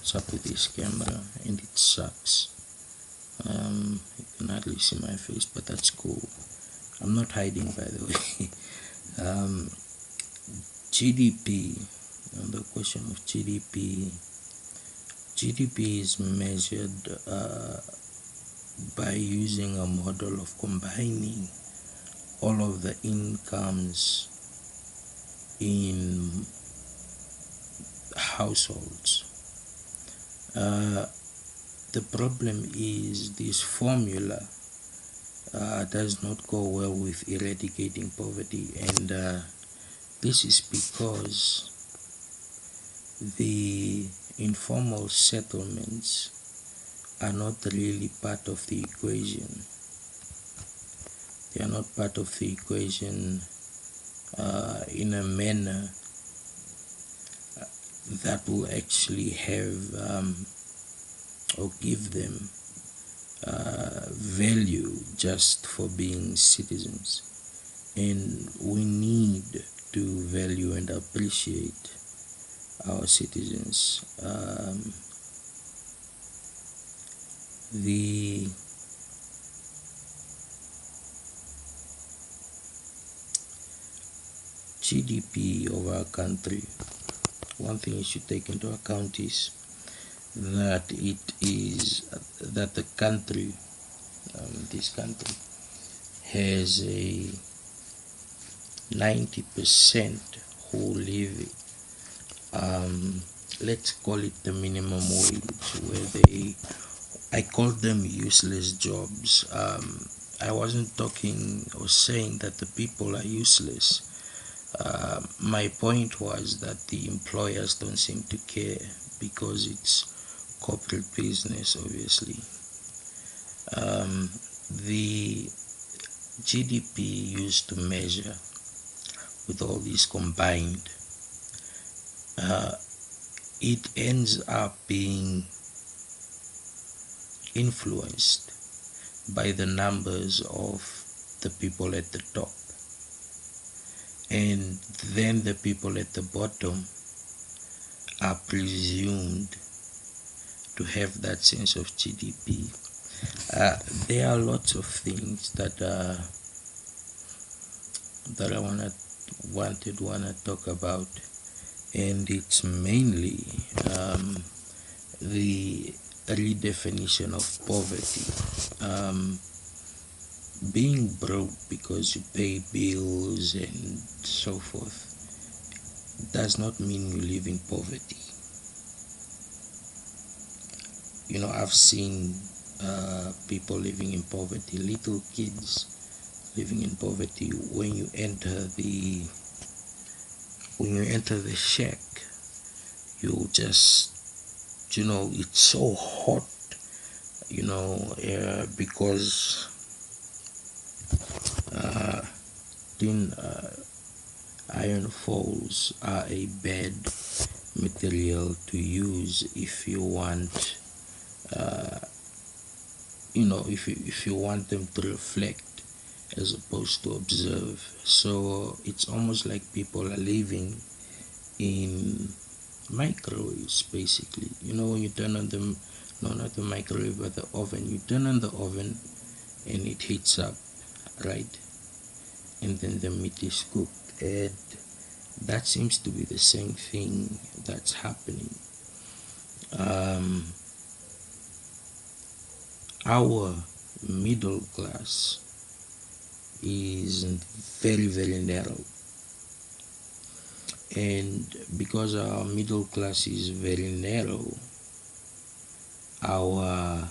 what's up with this camera, and it sucks. You can hardly see my face, but that's cool. I'm not hiding, by the way. GDP, on the question of GDP is measured by using a model of combining all of the incomes in households. The problem is this formula does not go well with eradicating poverty, and this is because the informal settlements are not really part of the equation. They are not part of the equation in a manner that will actually have or give them value just for being citizens. And we need to value and appreciate our citizens. The GDP of our country, one thing you should take into account is that the country, this country, has a 90% who live, let's call it the minimum wage, where I call them useless jobs. I wasn't talking or saying that the people are useless. My point was that the employers don't seem to care because it's corporate business, obviously. The GDP used to measure with all these combined, it ends up being influenced by the numbers of the people at the top, and then the people at the bottom are presumed to have that sense of GDP. There are lots of things that I wanna talk about, and it's mainly the redefinition of poverty. Being broke because you pay bills and so forth does not mean you live in poverty. You know, I've seen people living in poverty, little kids living in poverty. When you enter the shack, you just, it's so hot, because thin iron foils are a bad material to use if you want, if you want them to reflect as opposed to observe. So it's almost like people are living in microwaves, basically. When you turn on the, no, not the microwave, but the oven, you turn on the oven and it heats up, right? And then the meat is cooked, and that seems to be the same thing that's happening. Our middle class is very, very narrow, and because our middle class is very narrow, our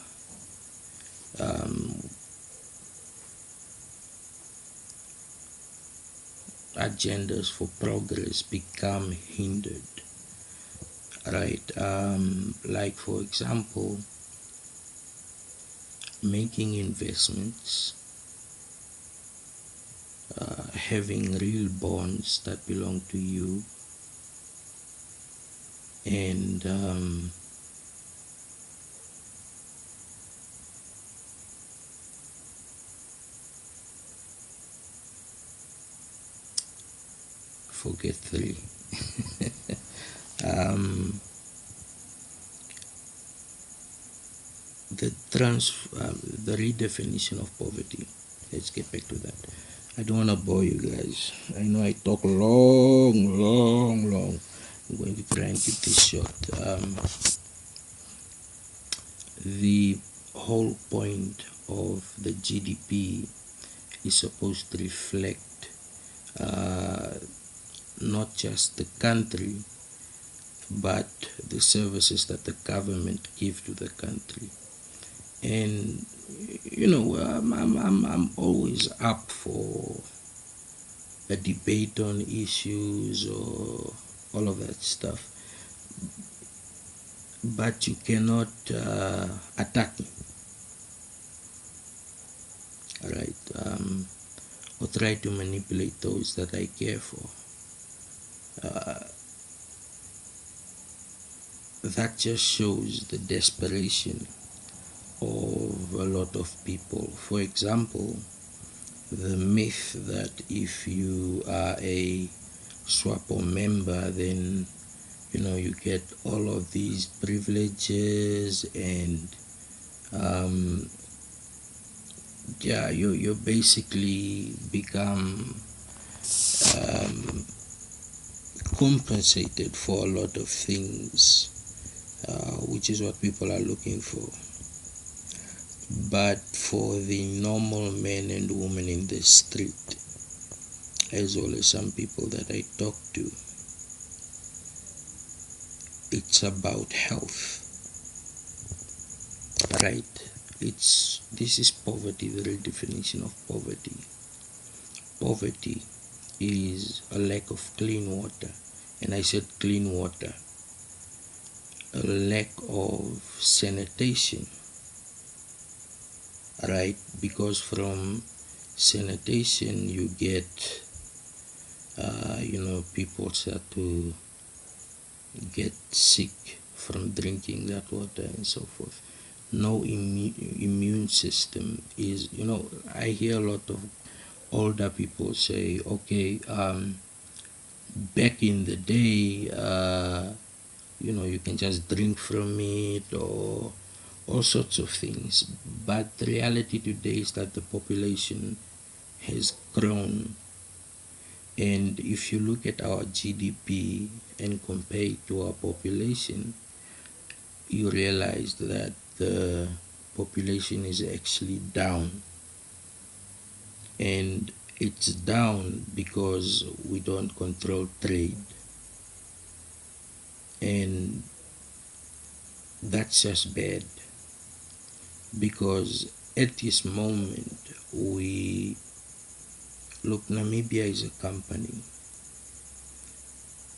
agendas for progress become hindered, right? Like, for example, making investments, having real bonds that belong to you, and forget three. the redefinition of poverty. Let's get back to that. I don't want to bore you guys. I know I talk long. I'm going to try and keep this short. The whole point of the GDP is supposed to reflect not just the country, but the services that the government give to the country. And I'm always up for a debate on issues or all of that stuff, but you cannot attack me, all right, or try to manipulate those that I care for. That just shows the desperation of a lot of people. For example, the myth that if you are a SWAPO member, then you get all of these privileges, and you basically become compensated for a lot of things, which is what people are looking for. But for the normal men and women in the street, as well as some people that I talk to, it's about health, right? This is poverty, the real definition of poverty. Poverty is a lack of clean water, and I said clean water, a lack of sanitation, right? Because from sanitation you get people start to get sick from drinking that water and so forth. No immune system is, I hear a lot of older people say, okay, back in the day, you can just drink from it, or all sorts of things. But the reality today is that the population has grown, and if you look at our GDP and compare it to our population, you realize that the population is actually down. And it's down because we don't control trade, and that's just bad, because at this moment Namibia is a company.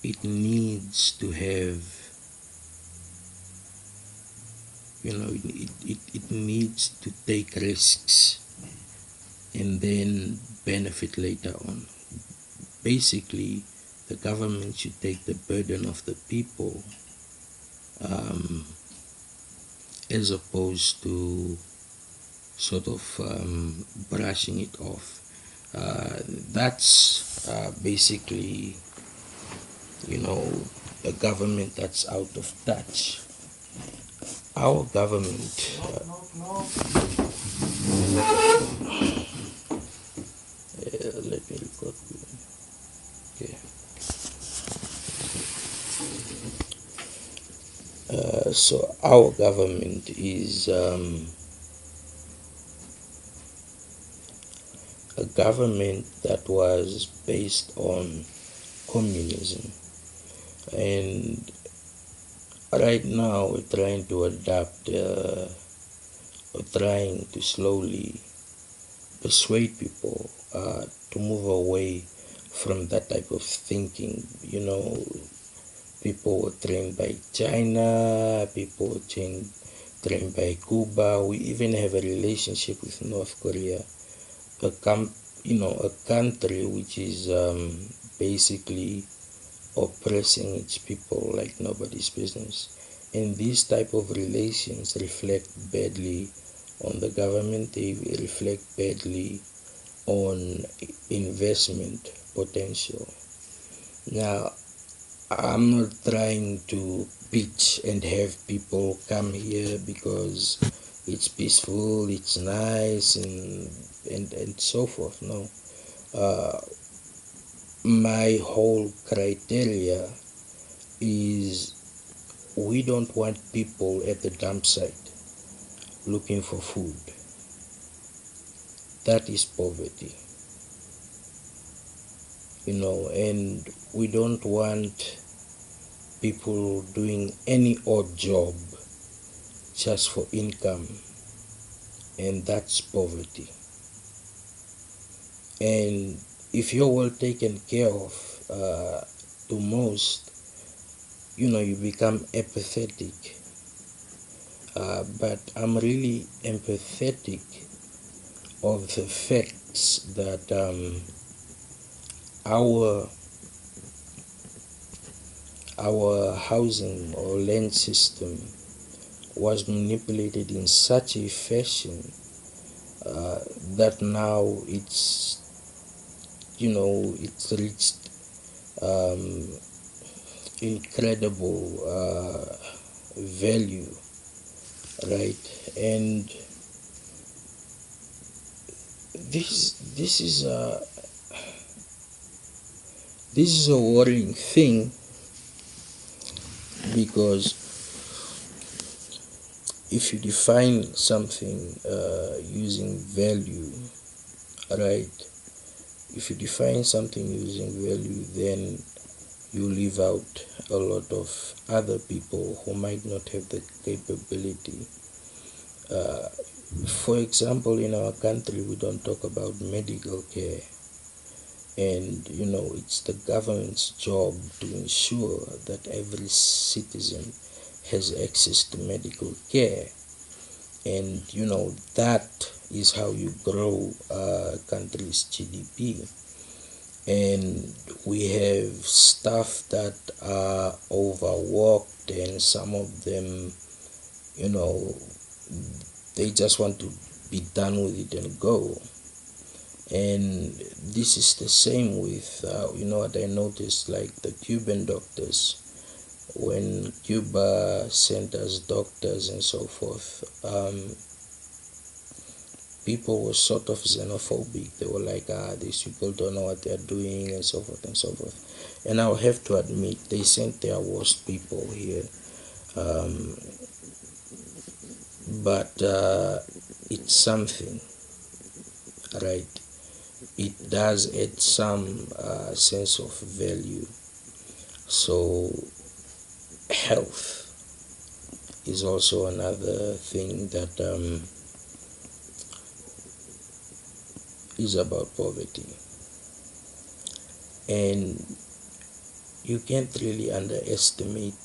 It needs to have, it needs to take risks and then benefit later on. Basically, the government should take the burden of the people, as opposed to sort of brushing it off. That's basically, a government that's out of touch. Our government, let me record. Okay. So our government is a government that was based on communism, and right now we're trying to adapt, we're trying to slowly persuade people to move away from that type of thinking. People were trained by China, people were trained by Cuba. We even have a relationship with North Korea, a country which is basically oppressing its people like nobody's business. And these type of relations reflect badly on the government. They reflect badly on investment potential. Now, I'm not trying to pitch and have people come here because it's peaceful, it's nice, and so forth. No, uh, my whole criteria is we don't want people at the dump site looking for food. That is poverty, and we don't want people doing any odd job just for income, and that's poverty. And if you're well taken care of, to most, you become apathetic. But I'm really empathetic of the facts that our our housing or land system was manipulated in such a fashion that now it's reached um, incredible value, right? And this is a worrying thing, because if you define something using value, right? If you define something using value, then you leave out a lot of other people who might not have the capability. Uh, for example, in our country, we don't talk about medical care, and it's the government's job to ensure that every citizen has access to medical care, and that is how you grow a country's GDP. And we have staff that are overworked, and some of them, you know they just want to be done with it and go. And this is the same with what I noticed, like the Cuban doctors. When Cuba sent us doctors and so forth, people were sort of xenophobic. They were like, these people don't know what they're doing, and so forth and so forth. And I'll have to admit, they sent their worst people here. Um, but it's something, right? It does add some sense of value. So, health is also another thing that is about poverty. And you can't really underestimate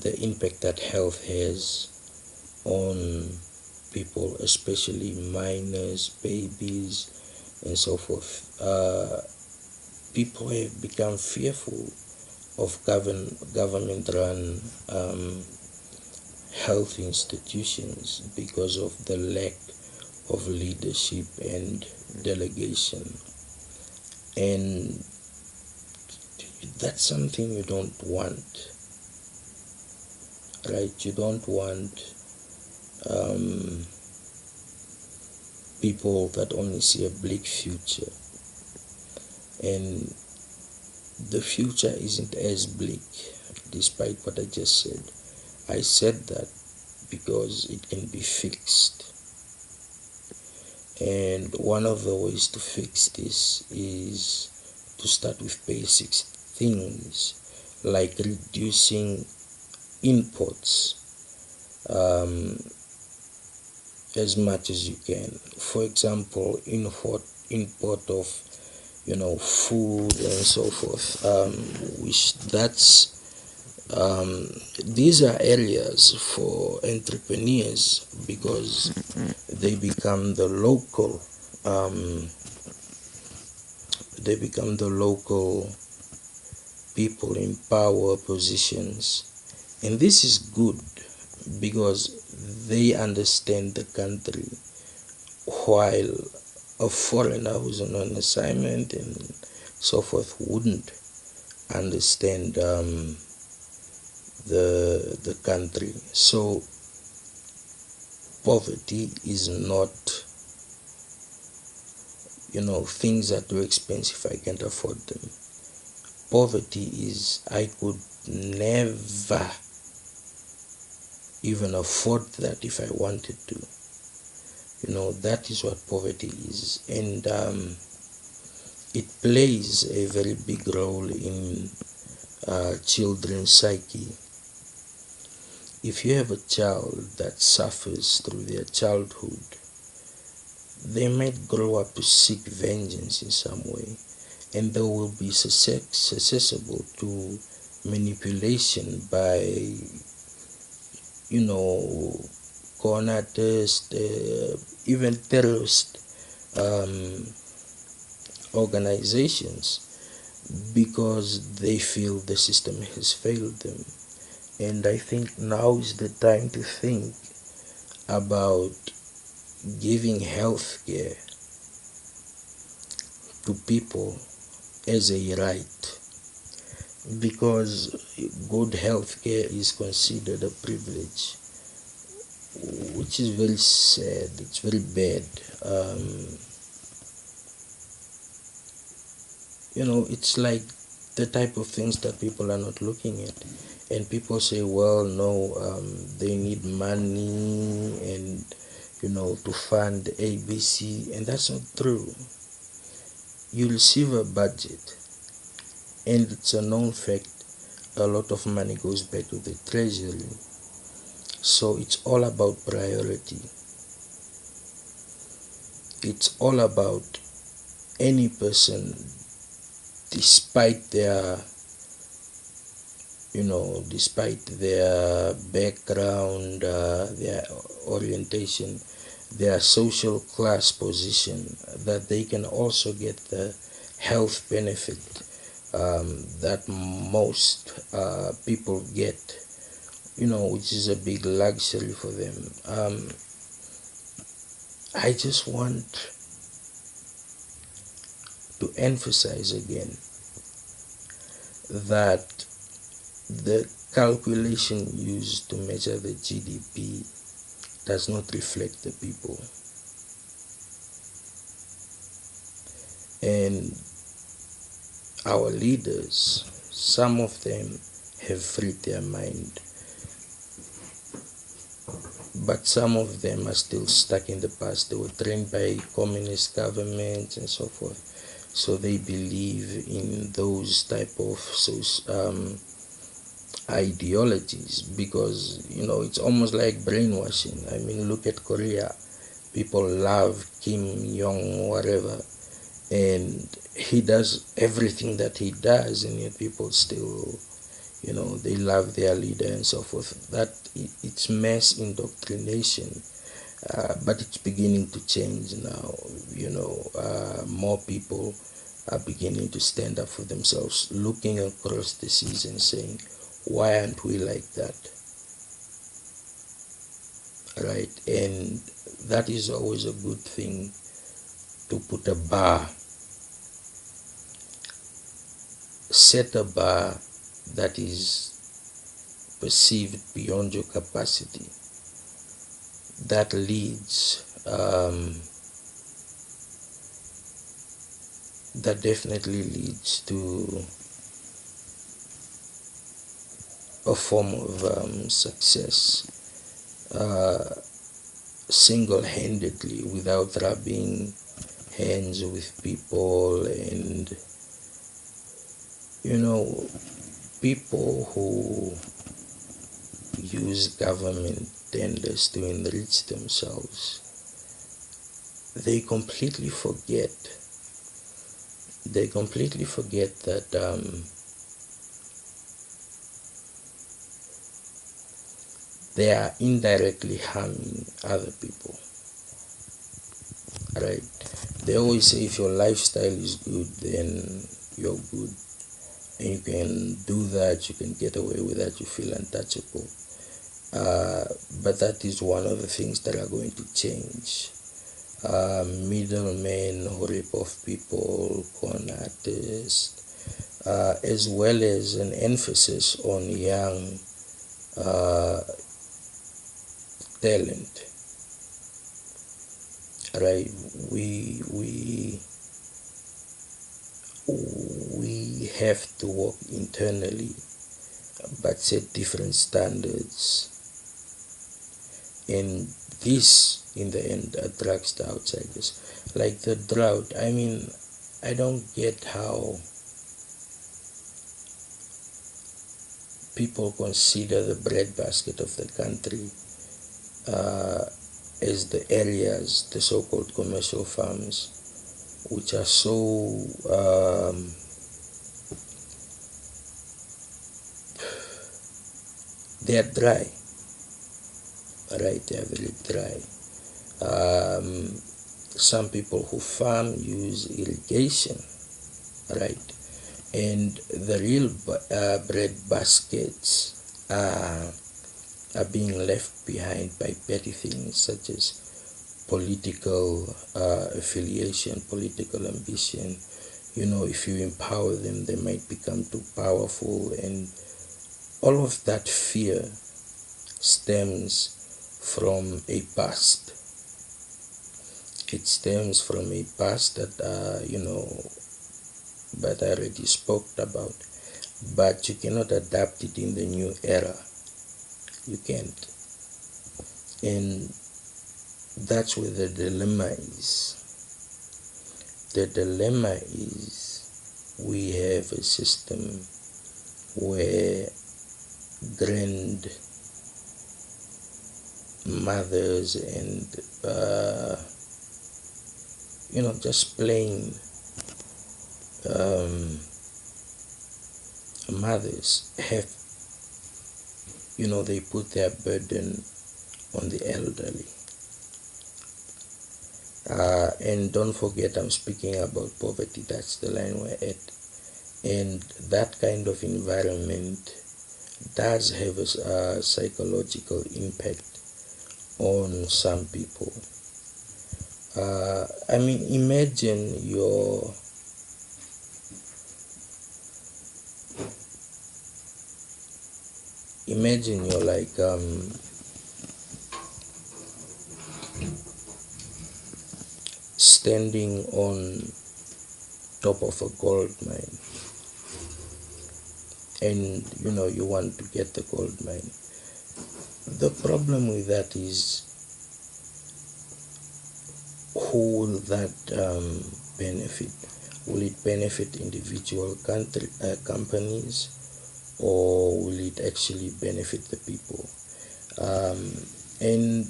the impact that health has on people, especially minors, babies, and so forth. People have become fearful of government-run health institutions because of the lack of leadership and delegation. And that's something you don't want, right? You don't want people that only see a bleak future. And the future isn't as bleak, despite what I just said. I said that because it can be fixed. And one of the ways to fix this is to start with basic things, like reducing imports as much as you can. For example, import of food and so forth. These are areas for entrepreneurs, because they become the local people in power positions, and this is good because they understand the country, while a foreigner who's on an assignment and so forth wouldn't understand the country. So poverty is not, things are too expensive, I can't afford them. Poverty is I could never even afford that if I wanted to. That is what poverty is. And it plays a very big role in children's psyche. If you have a child that suffers through their childhood, they might grow up to seek vengeance in some way, and they will be susceptible to manipulation by, con artists, even terrorist organizations, because they feel the system has failed them. And I think now is the time to think about giving health care to people as a right, because good health care is considered a privilege, which is very sad. It's very bad. It's like the type of things that people are not looking at. And people say, well, no, they need money and, to fund ABC. And that's not true. You receive a budget, and it's a known fact, a lot of money goes back to the treasury. So it's all about priority. It's all about any person, despite their background, their orientation, their social class position, that they can also get the health benefit that most people get, which is a big luxury for them. I just want to emphasize again that the calculation used to measure the GDP does not reflect the people. And our leaders, some of them have freed their mind, but some of them are still stuck in the past. They were trained by communist governments and so forth, so they believe in those type of ideologies, because it's almost like brainwashing. I mean, look at Korea. People love Kim Jong whatever, and he does everything that he does, and yet people still, they love their leader and so forth. That it's mass indoctrination, but it's beginning to change now. More people are beginning to stand up for themselves, looking across the seas and saying, why aren't we like that? Right? And that is always a good thing, to put a bar, set a bar that is perceived beyond your capacity. That leads, that definitely leads to a form of success, single-handedly, without rubbing hands with people. And people who use government tenders to enrich themselves, they completely forget that they are indirectly harming other people. Right? They always say, if your lifestyle is good, then you're good, and you can do that, you can get away with that, you feel untouchable. But that is one of the things that are going to change. Middlemen who rip off people, con artists, as well as an emphasis on young talent. right? We have to work internally, but set different standards, and this in the end attracts the outsiders. Like the drought, I mean, I don't get how people consider the breadbasket of the country uh, as the areas, the so-called commercial farms, which are so they are dry, right? They are very dry. Some people who farm use irrigation, right? And the real bread baskets are being left behind by petty things such as political affiliation, political ambition. You know, if you empower them, they might become too powerful, and all of that fear stems from a past. It stems from a past that, but I already spoke about. But you cannot adapt it in the new era. You can't. And that's where the dilemma is. The dilemma is we have a system where grandmothers and just plain mothers have, they put their burden on the elderly. And don't forget, I'm speaking about poverty. That's the line we're at. And that kind of environment does have a psychological impact on some people. I mean, imagine you're like standing on top of a gold mine, and you want to get the gold mine. The problem with that is, who will that benefit? Will it benefit individual companies, or will it actually benefit the people? And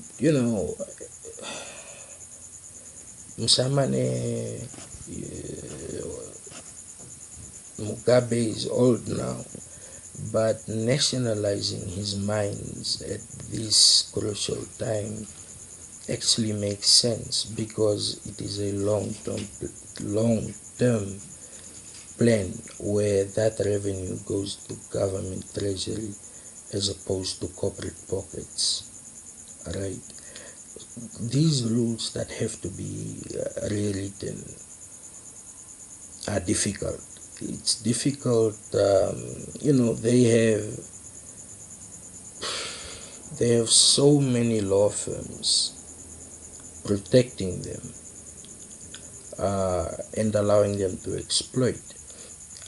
Msamane Mugabe is old now, but nationalizing his mines at this crucial time actually makes sense, because it is a long-term plan where that revenue goes to government treasury as opposed to corporate pockets, right? These rules that have to be rewritten are difficult. It's difficult. They have so many law firms protecting them and allowing them to exploit.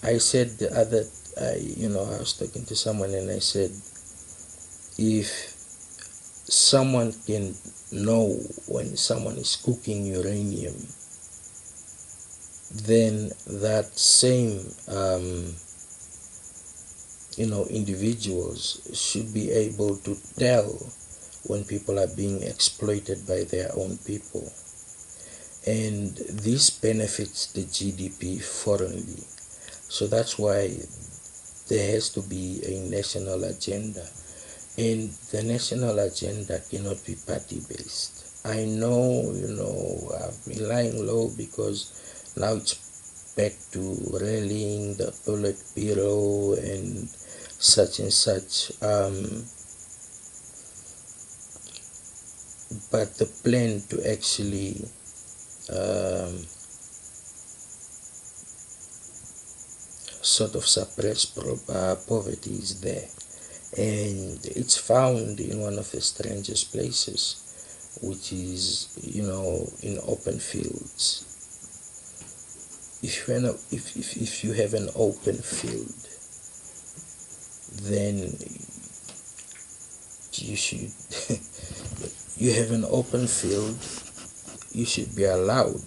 I said I was talking to someone, and I said, if someone can know when someone is cooking uranium, then that same individuals should be able to tell when people are being exploited by their own people. And this benefits the GDP foreignly. So that's why there has to be a national agenda. And the national agenda cannot be party based. I know, I've been lying low because now it's back to rallying the Politburo and such and such. But the plan to actually sort of suppress poverty is there. And it's found in one of the strangest places. which is, in open fields. If you have an open field, then you should you have an open field, you should be allowed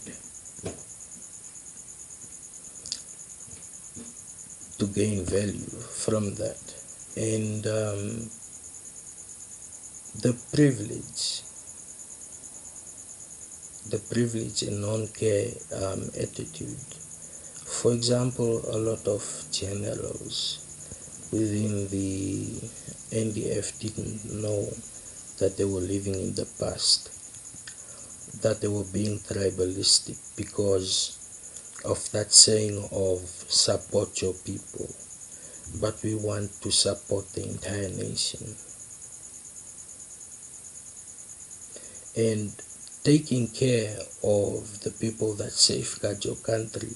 to gain value from that. And the privilege and non-care attitude. For example, a lot of generals within the NDF didn't know that they were living in the past, that they were being tribalistic because of that saying of support your people, but we want to support the entire nation. And taking care of the people that safeguard your country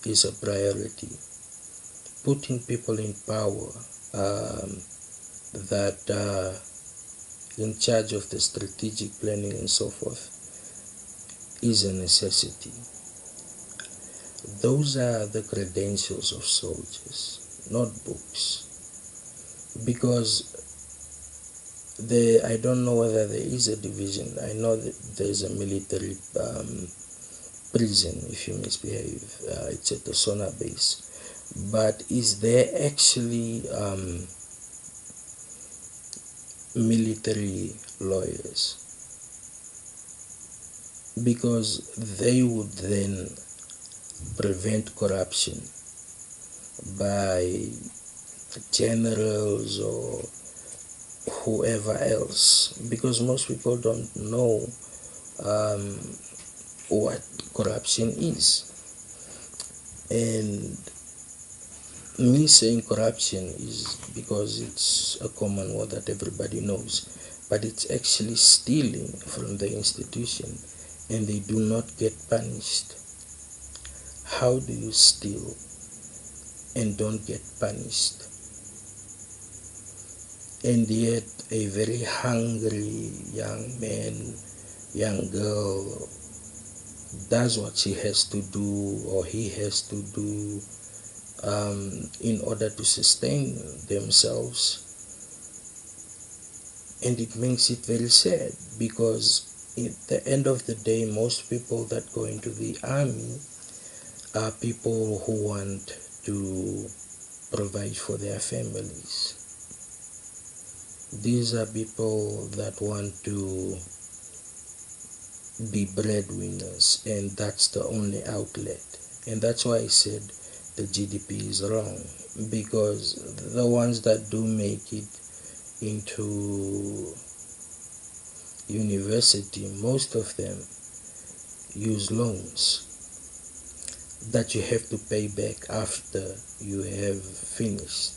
is a priority. Putting people in power that are in charge of the strategic planning and so forth is a necessity. Those are the credentials of soldiers, not books. Because I don't know whether there is a division. I know that there's a military prison, if you misbehave. It's at the Sona base. But is there actually military lawyers? Because they would then prevent corruption by generals or whoever else, because most people don't know what corruption is. And me saying corruption is because it's a common word that everybody knows, but it's actually stealing from the institution and they do not get punished. How do you steal and don't get punished? And yet a very hungry young man, young girl does what she has to do or he has to do in order to sustain themselves. And it makes it very sad, because at the end of the day, most people that go into the army are people who want to provide for their families. These are people that want to be breadwinners, and that's the only outlet. And that's why I said the GDP is wrong, because the ones that do make it into university, most of them use loans that you have to pay back after you have finished.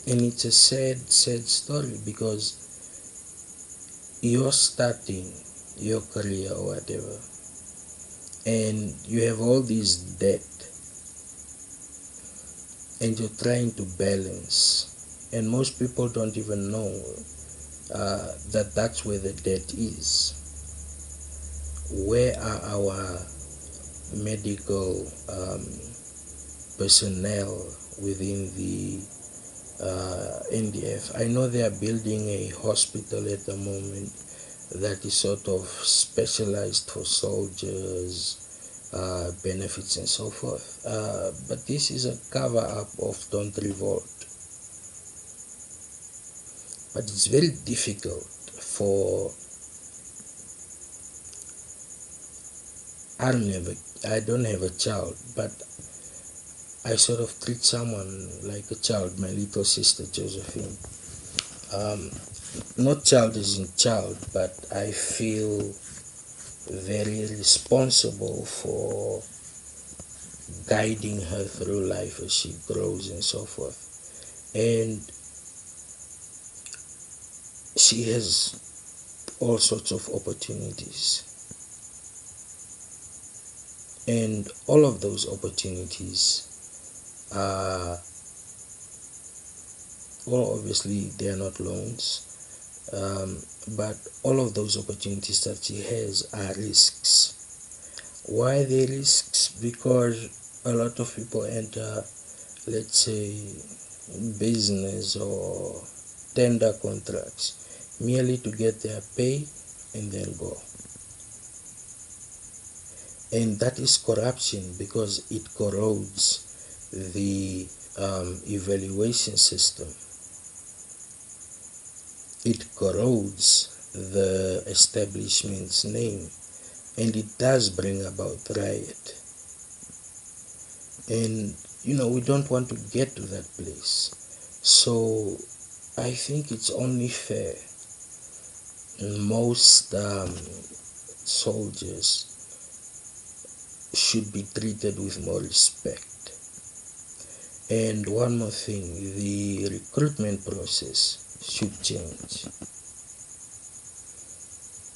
And it's a sad story, because you're starting your career or whatever, and you have all this debt, and you're trying to balance, and most people don't even know that that's where the debt is. Where are our medical personnel within the NDF? I know they are building a hospital at the moment that is sort of specialized for soldiers, benefits and so forth. But this is a cover-up of Don't Revolt. But it's very difficult for... I don't have a child, but I sort of treat someone like a child, my little sister Josephine. Not child as in child, but I feel very responsible for guiding her through life as she grows and so forth. And she has all sorts of opportunities. And all of those opportunities are, well, obviously they are not loans. But all of those opportunities that she has are risks. Why they risks? Because a lot of people enter, let's say, business or tender contracts merely to get their pay and then go. And that is corruption because it corrodes the evaluation system. It corrodes the establishment's name, and it does bring about riot. And we don't want to get to that place. So I think it's only fair. Most soldiers should be treated with more respect. And one more thing, the recruitment process should change.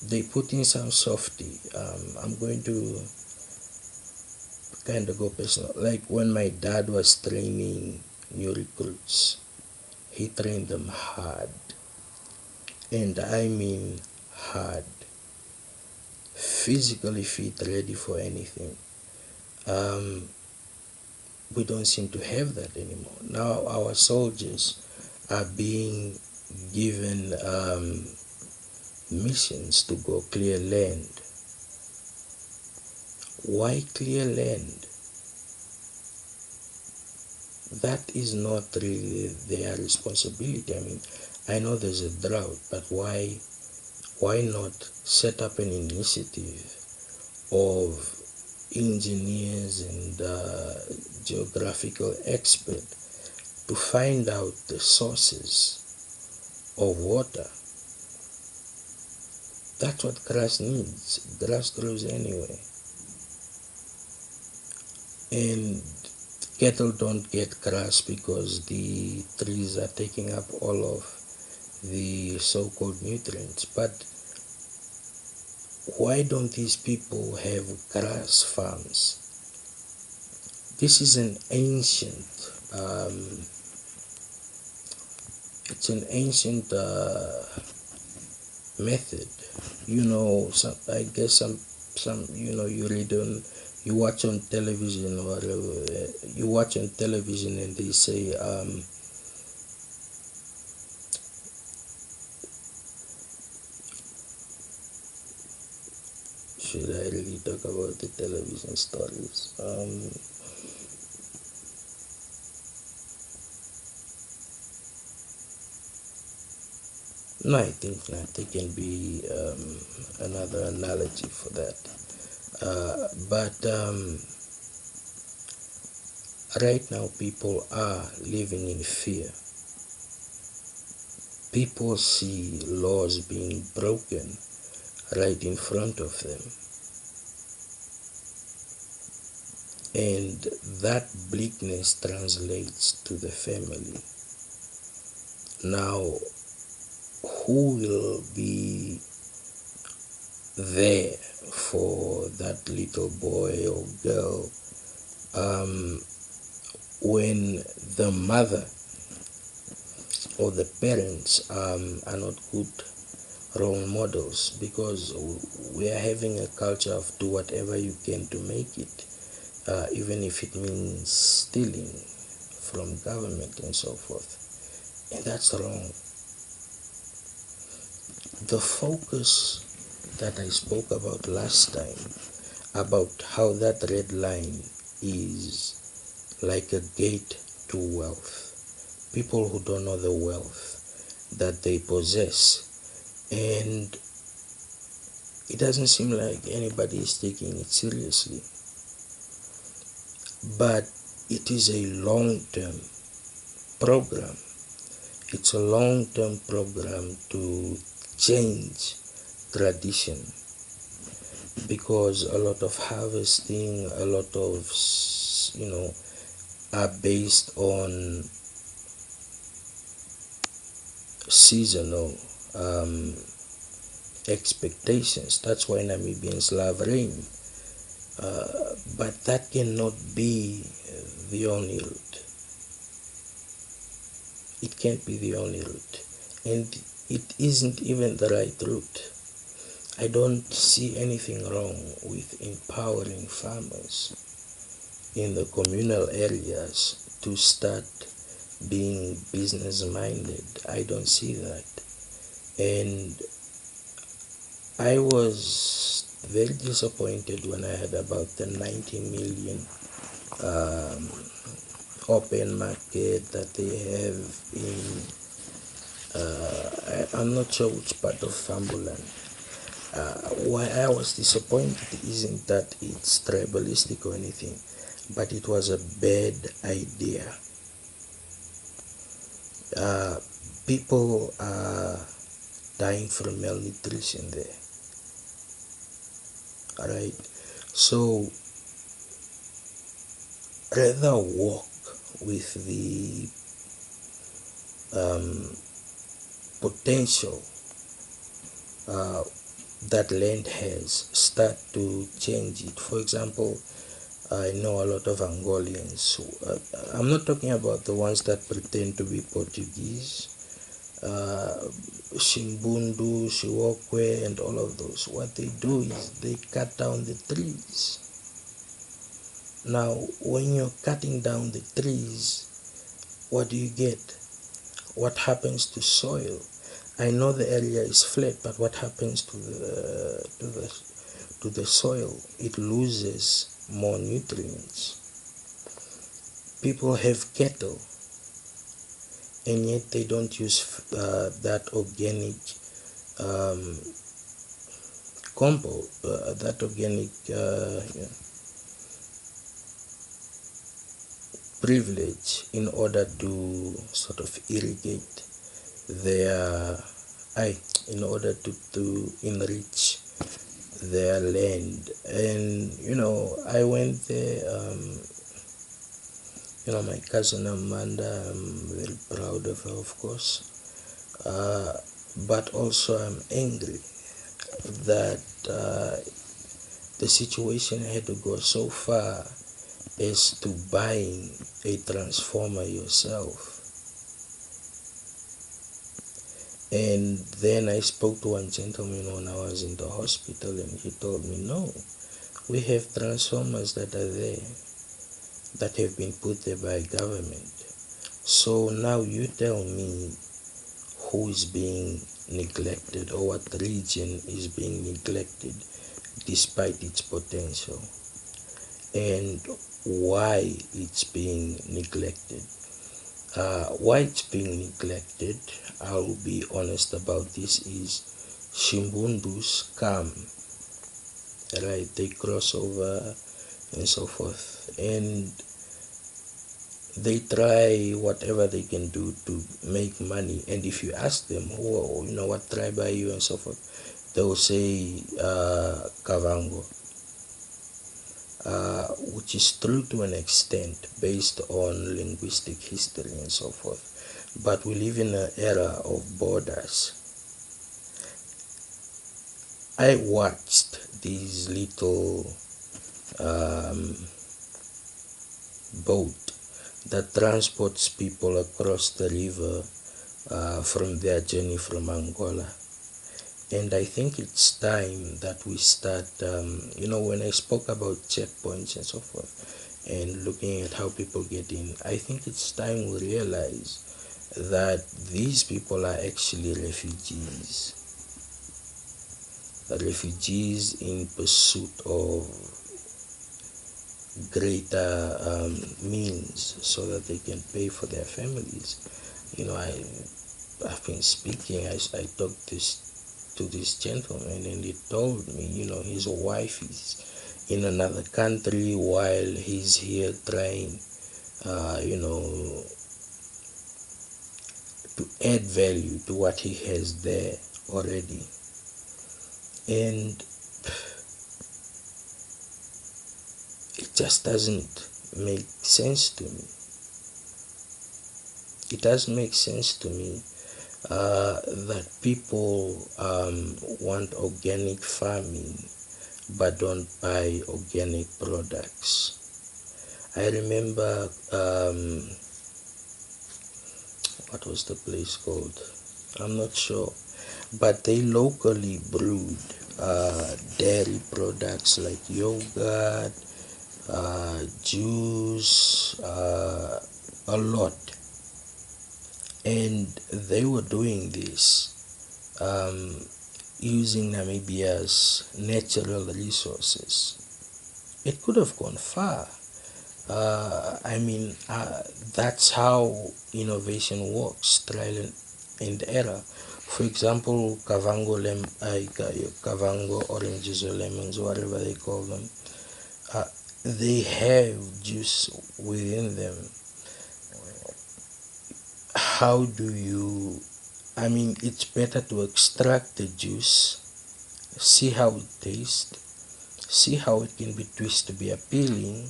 They put in some softy. I'm going to kind of go personal. Like when my dad was training new recruits, he trained them hard. And I mean hard. Physically fit, ready for anything. We don't seem to have that anymore. Now our soldiers are being given missions to go clear land. Why clear land? That is not really their responsibility. I mean, I know there's a drought, but why not set up an initiative of engineers and geographical experts to find out the sources of water? That's what grass needs. Grass grows anyway. And cattle don't get grass because the trees are taking up all of the so-called nutrients. But why don't these people have grass farms? This is an ancient method. I guess some you read on, you watch on television, or you watch on television and they say should I really talk about the television stories? No, I think not. There can be another analogy for that. But right now, people are living in fear. People see laws being broken right in front of them. And that bleakness translates to the family. Now, who will be there for that little boy or girl when the mother or the parents are not good role models? Because we are having a culture of do whatever you can to make it, even if it means stealing from government and so forth. And that's wrong. The focus that I spoke about last time, about how that red line is like a gate to wealth. People who don't know the wealth that they possess. And it doesn't seem like anybody is taking it seriously. But it is a long-term program. It's a long-term program to change tradition, because a lot of harvesting, a lot of are based on seasonal expectations. That's why Namibians love rain, but that cannot be the only route. It can't be the only route. And it isn't even the right route. I don't see anything wrong with empowering farmers in the communal areas to start being business minded. I don't see that. And I was very disappointed when I heard about the 90 million um, open market that they have in, I'm not sure which part of Fambulan. Why I was disappointed isn't that it's tribalistic or anything, but it was a bad idea. Uh, People are dying from malnutrition there. Alright, so rather walk with the um, potential uh, that land has, start to change it. For example, I know a lot of Angolians. I'm not talking about the ones that pretend to be Portuguese, Shimbundu, Shiwokwe, and all of those. What they do is they cut down the trees. Now, when you're cutting down the trees, what do you get? What happens to soil? I know the area is flat, but what happens to the soil? It loses more nutrients. People have cattle, and yet they don't use that organic um, compost, that organic privilege in order to sort of irrigate their in order to enrich their land. And I went there. My cousin Amanda, I'm very proud of her, of course. But also I'm angry that the situation had to go so far as to buying a transformer yourself. And then I spoke to one gentleman when I was in the hospital, and he told me, no, we have transformers that are there that have been put there by government. So now you tell me who is being neglected, or what region is being neglected despite its potential, and why it's being neglected. Why it's being neglected, I'll be honest about this, is Shimbundus come, right? They cross over and so forth, and they try whatever they can do to make money. And if you ask them, what tribe are you and so forth, they'll say Kavango, which is true to an extent based on linguistic history and so forth. But we live in an era of borders. I watched these little boat that transports people across the river from their journey from Angola. And I think it's time that we start, when I spoke about checkpoints and so forth, and looking at how people get in, I think it's time we realize that these people are actually refugees. Refugees in pursuit of greater means so that they can pay for their families. I've been speaking, I talked to this gentleman, and he told me, his wife is in another country while he's here trying, to add value to what he has there already. And it just doesn't make sense to me. It doesn't make sense to me that people want organic farming but don't buy organic products. I remember what was the place called? I'm not sure, but they locally brewed dairy products like yogurt, juice, a lot, and they were doing this using Namibia's natural resources. It could have gone far. That's how innovation works, trial and error. For example, Kavango oranges or lemons, whatever they call them, uh, they have juice within them. How do you? It's better to extract the juice, see how it tastes, see how it can be twisted to be appealing,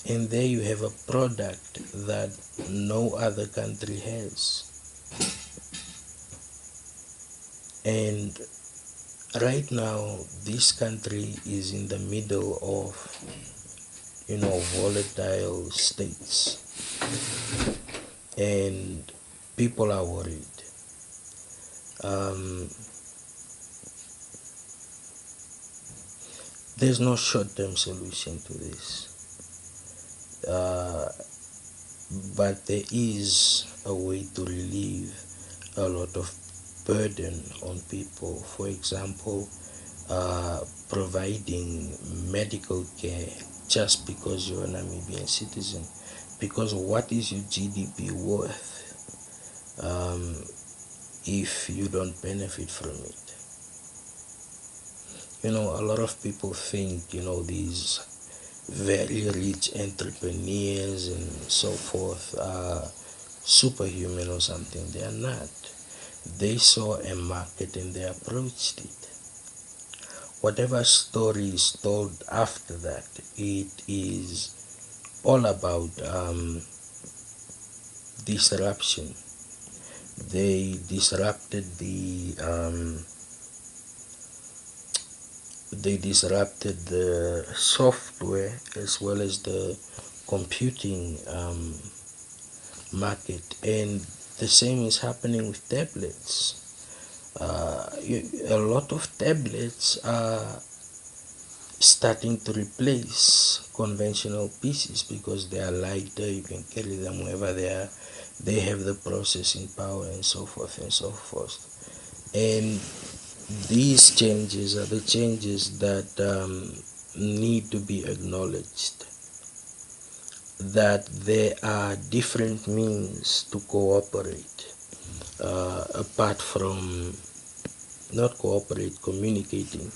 and there you have a product that no other country has. And right now, this country is in the middle of, volatile states, and people are worried. Um, there's no short-term solution to this, uh, but there is a way to relieve a lot of burden on people. For example, providing medical care just because you're a Namibian citizen. Because what is your GDP worth if you don't benefit from it? A lot of people think, these very rich entrepreneurs and so forth are superhuman or something. They are not. They saw a market and they approached it. Whatever story is told after that, it is all about disruption. They disrupted the software as well as the computing market, and the same is happening with tablets. A lot of tablets are starting to replace conventional PCs because they are lighter, you can carry them wherever they are, they have the processing power and so forth and so forth. And these changes are the changes that need to be acknowledged, that there are different means to cooperate apart from not cooperate, communicating,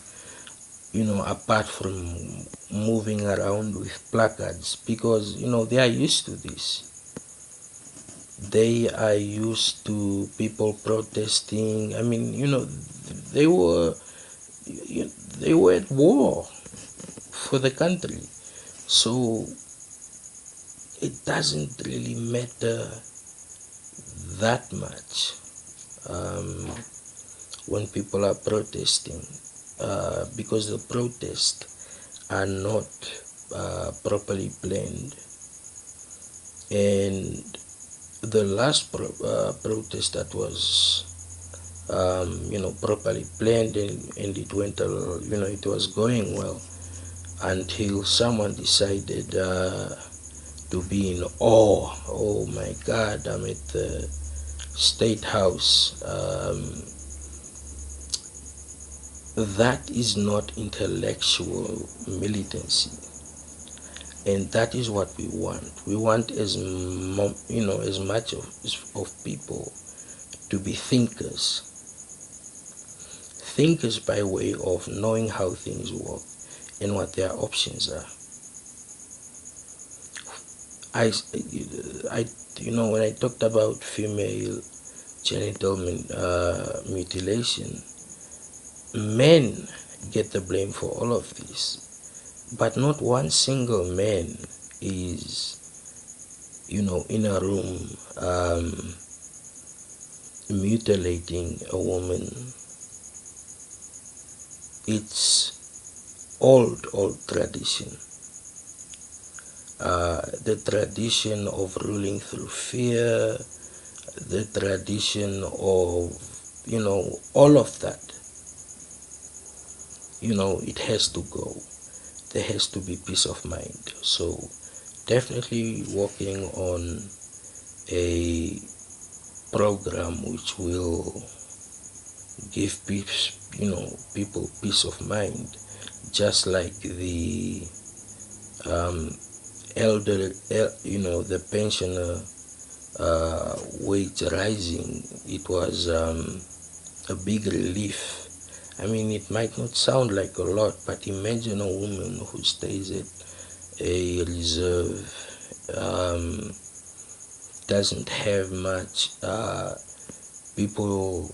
apart from moving around with placards, because they are used to this. They are used to people protesting. They were they were at war for the country, so it doesn't really matter that much when people are protesting, because the protests are not properly planned. And the last protest that was properly planned, and it went it was going well until someone decided to be in awe. Oh my God, I'm at the State House. That is not intellectual militancy, and that is what we want. We want as much of people to be thinkers by way of knowing how things work and what their options are. When I talked about female genital mutilation, men get the blame for all of this, but not one single man is, in a room mutilating a woman. It's old tradition. The tradition of ruling through fear, the tradition of, all of that, it has to go. There has to be peace of mind. So definitely working on a program which will give people peace of mind, just like the um, the pensioner wage rising. It was a big relief. I mean, it might not sound like a lot, but imagine a woman who stays at a reserve, um, doesn't have much. People,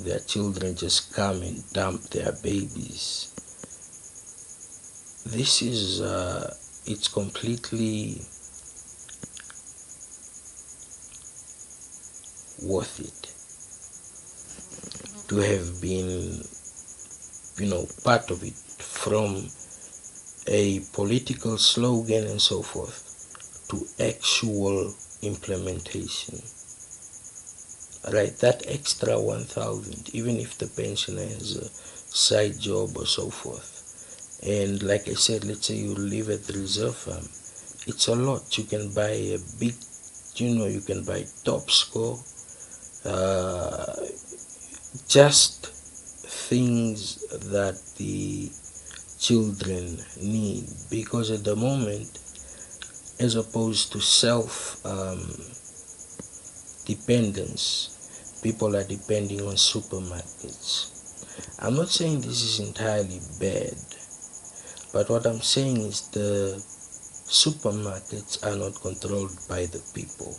their children just come and dump their babies. This is, it's completely worth it to have been, part of it, from a political slogan and so forth to actual implementation. Right, that extra 1,000, even if the pensioner has a side job or so forth. And like I said, let's say you live at the reserve farm, it's a lot. You can buy a big, you can buy top score, uh, just things that the children need. Because at the moment, as opposed to self dependence, people are depending on supermarkets. I'm not saying this is entirely bad, but what I'm saying is the supermarkets are not controlled by the people.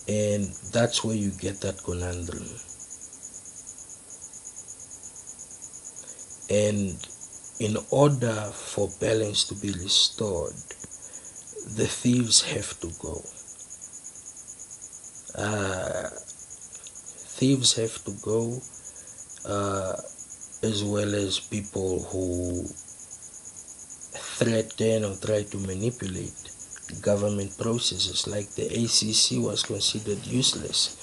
And that's where you get that conundrum. And in order for balance to be restored, the thieves have to go. Thieves have to go, as well as people who threaten or try to manipulate government processes. Like the ACC was considered useless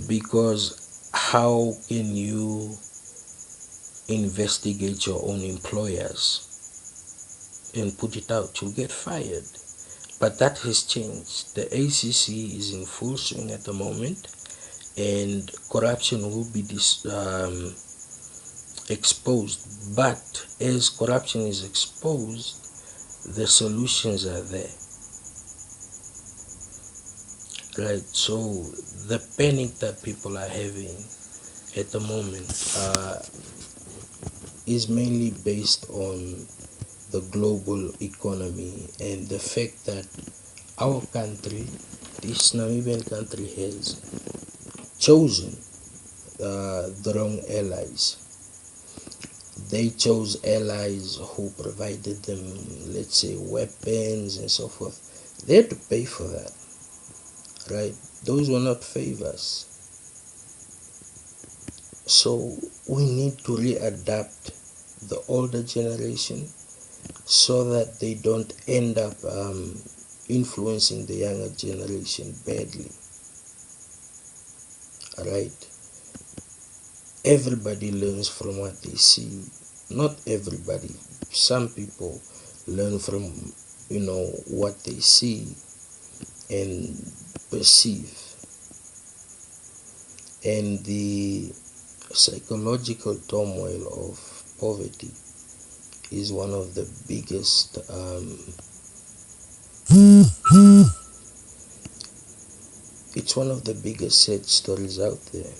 because how can you investigate your own employers and put it out? You'll get fired. But that has changed. The ACC is in full swing at the moment, and corruption will be exposed. But as corruption is exposed, the solutions are there. Right? So the panic that people are having at the moment is mainly based on the global economy and the fact that our country, this Namibian country, has chosen the wrong allies. They chose allies who provided them, let's say, weapons and so forth. They had to pay for that, right? Those were not favors. So we need to readapt the older generation so that they don't end up influencing the younger generation badly, right? Everybody learns from what they see. Not everybody. Some people learn from, what they see and perceive. And the psychological turmoil of poverty is one of the biggest it's one of the biggest sad stories out there,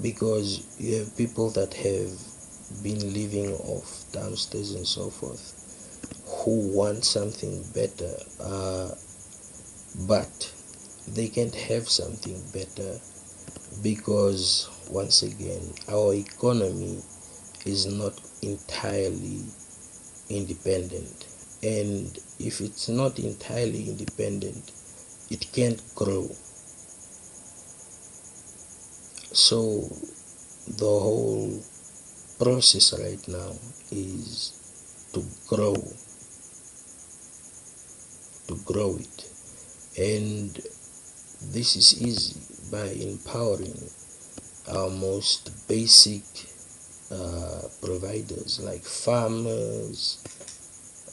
because you have people that have been living off dumpsters and so forth who want something better, but they can't have something better because, once again, our economy is not entirely independent. And if it's not entirely independent, it can't grow. So the whole process right now is to grow it. And This is easy by empowering our most basic providers like farmers,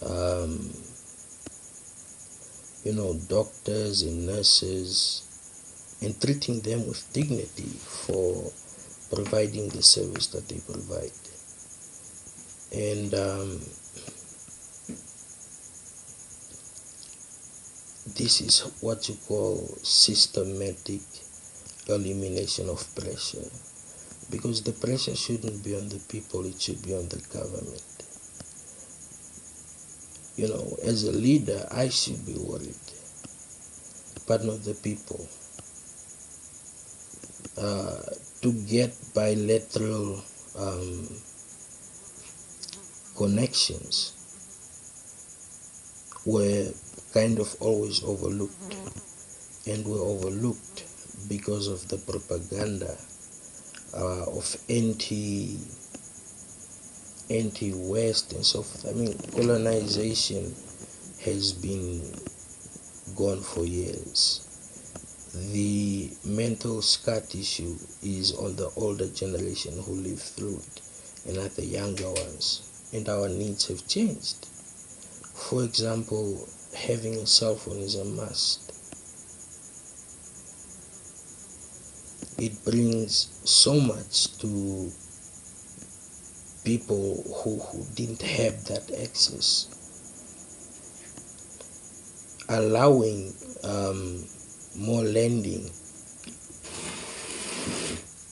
um, doctors and nurses, and treating them with dignity for providing the service that they provide. And this is what you call systematic elimination of pressure, because the pressure shouldn't be on the people, it should be on the government. As a leader, I should be worried, but not the people. To get bilateral connections were kind of always overlooked, and were overlooked because of the propaganda of anti-West and so forth. I mean, colonization has been gone for years. The mental scar tissue is on the older generation who lived through it, and not the younger ones. And our needs have changed. For example, having a cell phone is a must. It brings so much to people who didn't have that access. Allowing more lending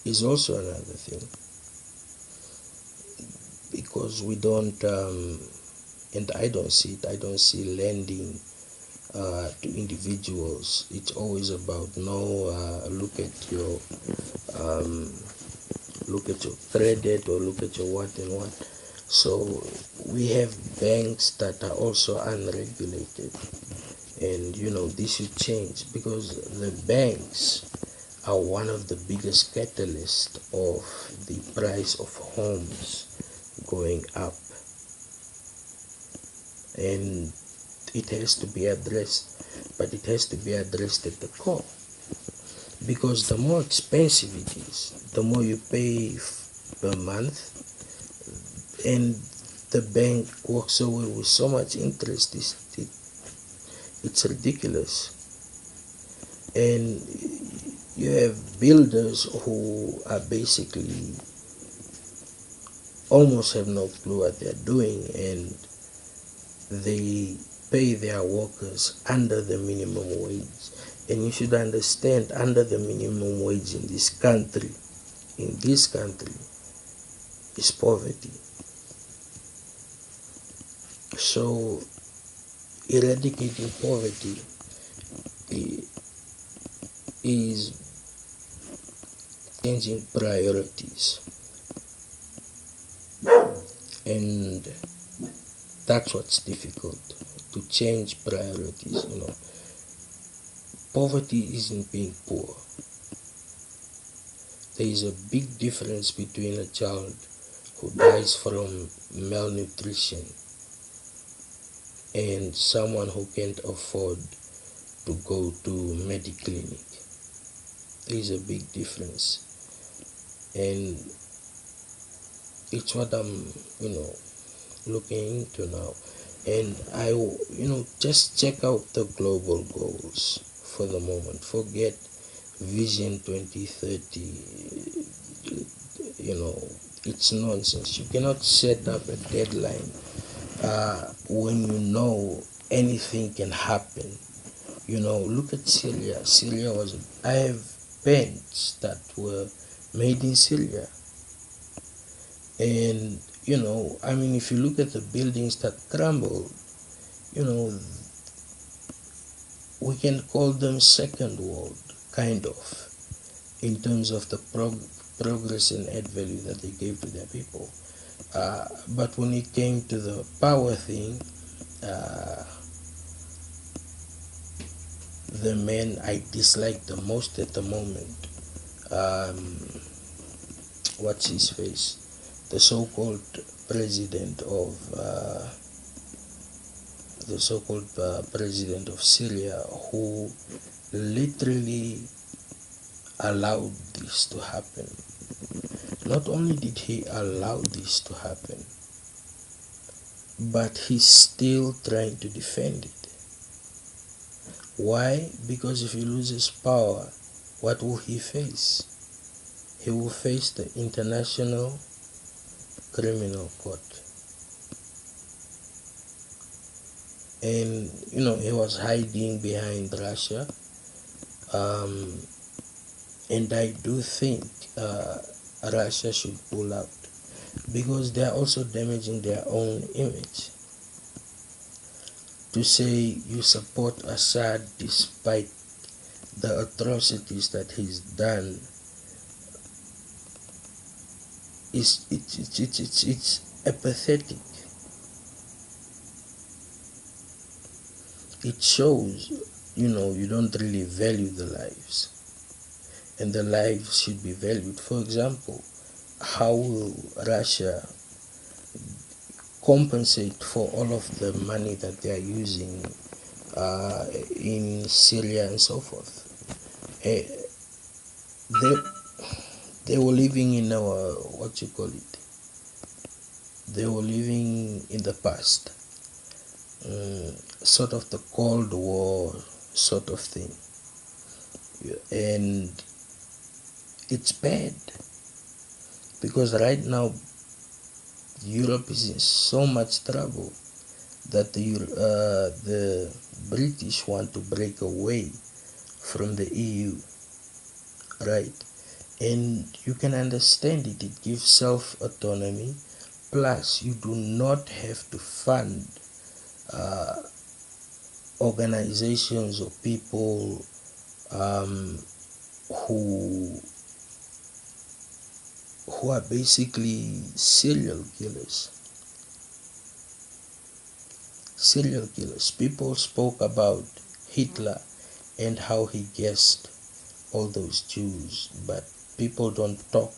is also another thing, because we don't, and I don't see lending to individuals. It's always about look at your credit, or look at your what and what. So we have banks that are also unregulated, and this should change, because the banks are one of the biggest catalysts of the price of homes going up, and it has to be addressed, but it has to be addressed at the core, because the more expensive it is, the more you pay per month, and the bank walks away with so much interest. It's ridiculous. And you have builders who are basically almost have no clue what they're doing, and they pay their workers under the minimum wage. And you should understand, under the minimum wage in this country is poverty. So eradicating poverty is changing priorities, and that's what's difficult, to change priorities. Poverty isn't being poor. There is a big difference between a child who dies from malnutrition and someone who can't afford to go to Mediclinic. There is a big difference, and it's what I'm looking into now. And I just check out the global goals for the moment. Forget Vision 2030. It's nonsense. You cannot set up a deadline when you know anything can happen. Look at Syria. I have pens that were made in Syria, and if you look at the buildings that crumbled, we can call them second world, kind of, in terms of the progress and add value that they gave to their people. But when it came to the power thing, the man I dislike the most at the moment, what's his face, the so-called president of Syria, who literally allowed this to happen. Not only did he allow this to happen, but he's still trying to defend it. Why? Because if he loses power, what will he face? He will face the International Criminal Court. And he was hiding behind Russia. And I do think Russia should pull out, because they are also damaging their own image. To say you support Assad despite the atrocities that he's done it's apathetic. It shows you don't really value the lives, and the lives should be valued. For example, how will Russia compensate for all of the money that they are using in Syria and so forth? They they were living in our they were living in the past, sort of the Cold War sort of thing, and it's bad because right now Europe is in so much trouble that the British want to break away from the EU, right? And you can understand it. It gives self-autonomy. Plus, you do not have to fund organizations or people who are basically serial killers. People spoke about Hitler and how he gassed all those Jews, but people don't talk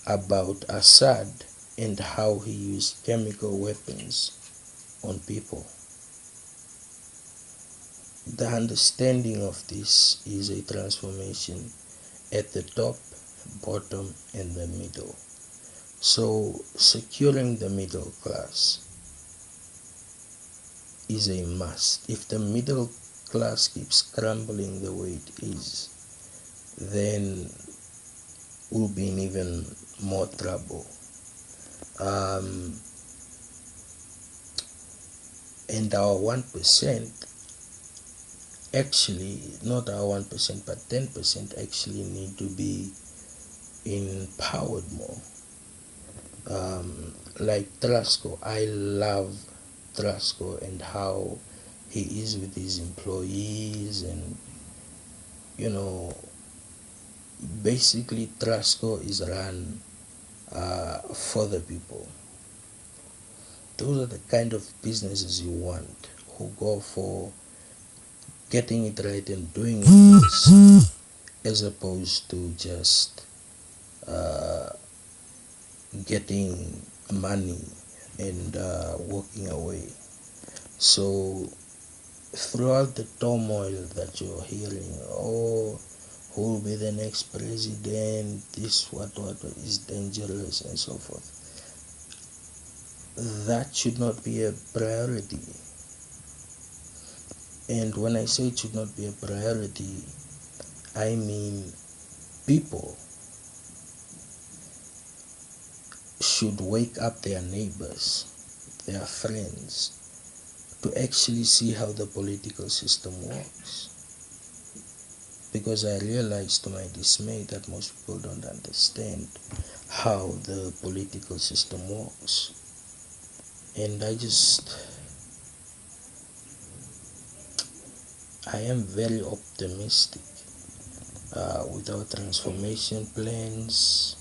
about Assad and how he used chemical weapons on people. The understanding of this is a transformation at the top, bottom, and the middle. So securing the middle class is a must. If the middle class keeps crumbling the way it is, then we'll be in even more trouble. And our 1%, actually, not our 1%, but 10% actually need to be empowered more. Like Trasco, I love Trasco and how he is with his employees, and basically Trasco is run for the people. Those are the kind of businesses you want, who go for getting it right and doing it best, as opposed to just getting money and walking away. So throughout the turmoil that you're hearing, who will be the next president, this what is dangerous and so forth, that should not be a priority. And when I say it should not be a priority, I mean people should wake up their neighbors, their friends, to actually see how the political system works. Because I realized to my dismay that most people don't understand how the political system works. And I am very optimistic with our transformation plans,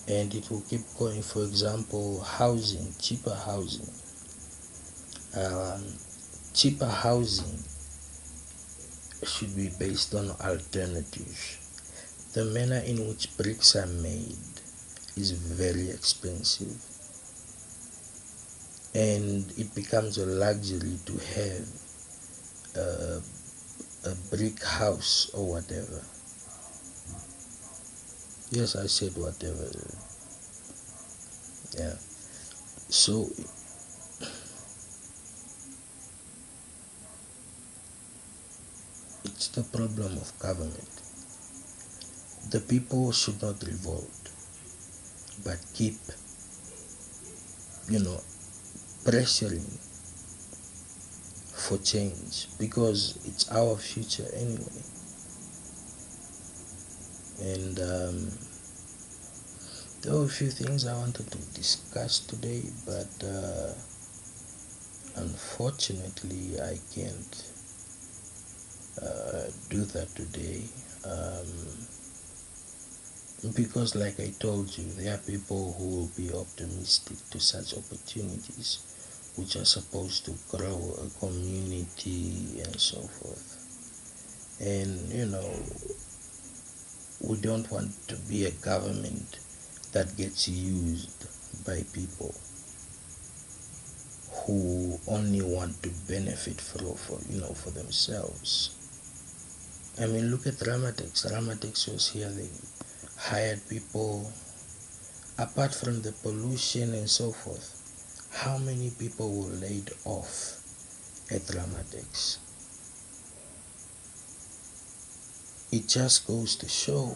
and it will keep going. For example, housing, cheaper housing. Cheaper housing should be based on alternatives. The manner in which bricks are made is very expensive, and it becomes a luxury to have a brick house or whatever. Yes, I said whatever. Yeah. So it's the problem of government. The people should not revolt, but keep, you know, pressuring for change because it's our future anyway. And there were a few things I wanted to discuss today, but unfortunately, I can't do that today. Because, like I told you, there are people who will be optimistic to such opportunities, which are supposed to grow a community and so forth. And we don't want to be a government that gets used by people who only want to benefit for themselves. I mean, look at Ramadex. Ramadex was here. They hired people. Apart from the pollution and so forth, how many people were laid off at Ramadex? It just goes to show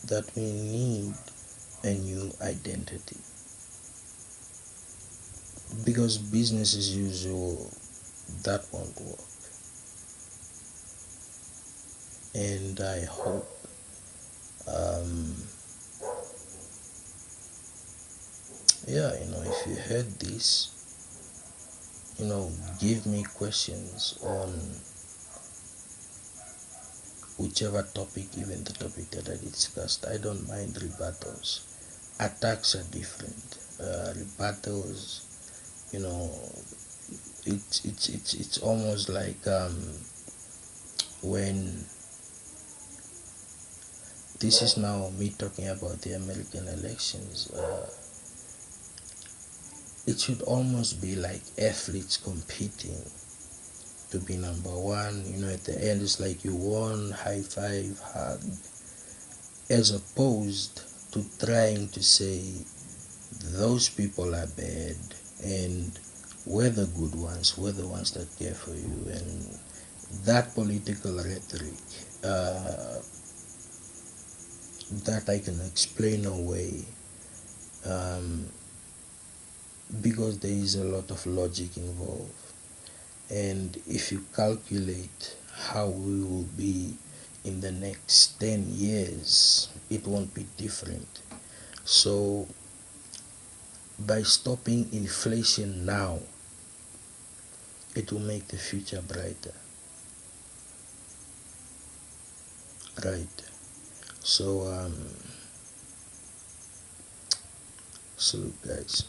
that we need a new identity, because business as usual, that won't work. And I hope um, if you heard this, give me questions on whichever topic, even the topic that I discussed. I don't mind rebuttals. Attacks are different. Rebuttals, you know, it's almost like when this is now me talking about the American elections. It should almost be like athletes competing to be number one. At the end, it's like you won, high five, hug, as opposed to trying to say those people are bad and we're the good ones, we're the ones that care for you. And that political rhetoric that I can explain away, because there is a lot of logic involved. And if you calculate how we will be in the next 10 years, it won't be different. So, by stopping inflation now, it will make the future brighter. Right. So, salute, guys.